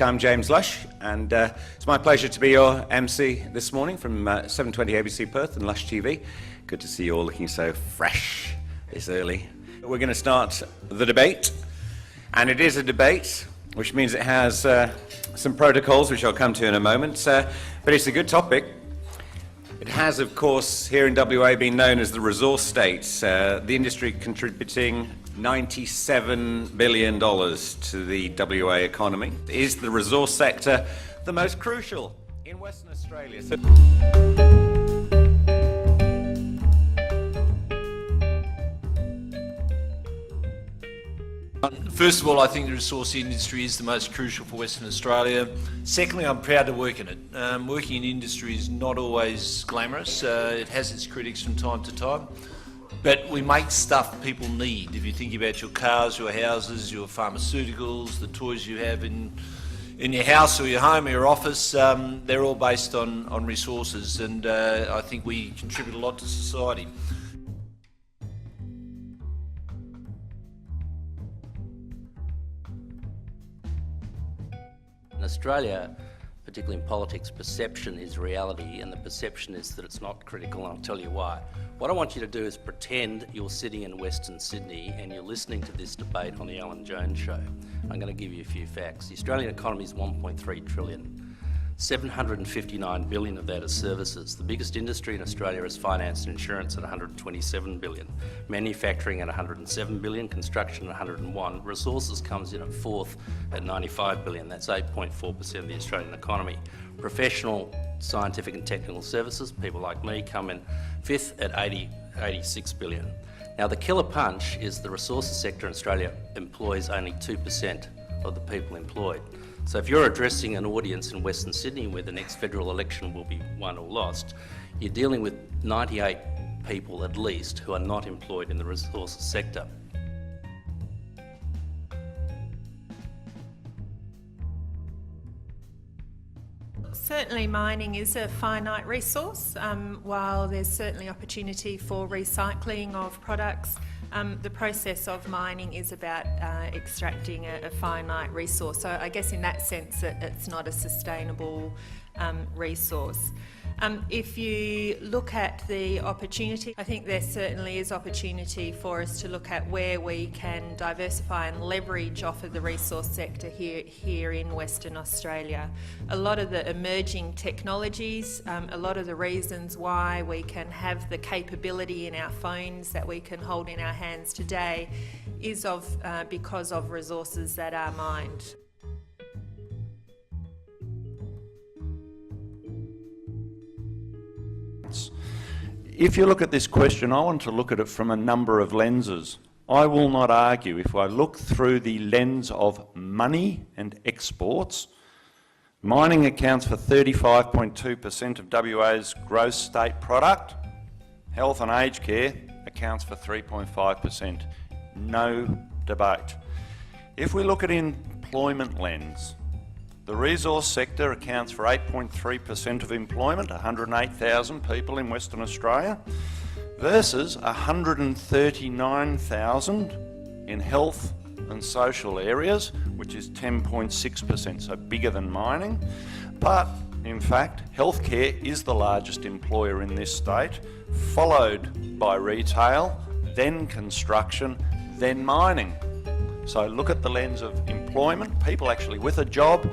week. I'm James Lush, and it's my pleasure to be your MC this morning from 7:20 ABC Perth and Lush TV. Good to see you all looking so fresh this early. We're going to start the debate, and it is a debate, which means it has some protocols, which I'll come to in a moment, but it's a good topic. It has, of course, here in WA been known as the resource state, the industry contributing $97 billion to the WA economy. Is the resource sector the most crucial in Western Australia? First of all, I think the resource industry is the most crucial for Western Australia. Secondly, I'm proud to work in it. Working in industry is not always glamorous. It has its critics from time to time. But we make stuff people need. If you think about your cars, your houses, your pharmaceuticals, the toys you have in your house or your home or your office, they're all based on resources, and I think we contribute a lot to society. In Australia, particularly in politics, perception is reality, and the perception is that it's not critical, and I'll tell you why. What I want you to do is pretend you're sitting in Western Sydney and you're listening to this debate on the Alan Jones show. I'm going to give you a few facts. The Australian economy is 1.3 trillion. 759 billion of that is services. The biggest industry in Australia is finance and insurance at 127 billion. Manufacturing at 107 billion, construction at 101. Resources comes in at fourth at 95 billion. That's 8.4% of the Australian economy. Professional, scientific and technical services, people like me, come in fifth at 86 billion. Now the killer punch is the resources sector in Australia employs only 2% of the people employed. So if you're addressing an audience in Western Sydney where the next federal election will be won or lost, you're dealing with 98 people at least who are not employed in the resources sector. Certainly mining is a finite resource. While there's certainly opportunity for recycling of products, the process of mining is about extracting a finite resource. So I guess in that sense it's not a sustainable resource. If you look at the opportunity, I think there certainly is opportunity for us to look at where we can diversify and leverage off of the resource sector here in Western Australia. A lot of the emerging technologies, a lot of the reasons why we can have the capability in our phones that we can hold in our hands today is because of resources that are mined. If you look at this question, I want to look at it from a number of lenses. I will not argue. If I look through the lens of money and exports, mining accounts for 35.2% of WA's gross state product. Health and aged care accounts for 3.5%. No debate. If we look at employment lens, the resource sector accounts for 8.3% of employment, 108,000 people in Western Australia, versus 139,000 in health and social areas, which is 10.6%, so bigger than mining. But in fact, healthcare is the largest employer in this state, followed by retail, then construction, then mining. So look at the lens of employment, people actually with a job,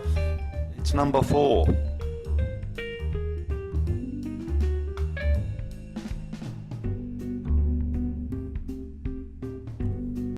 it's number 4.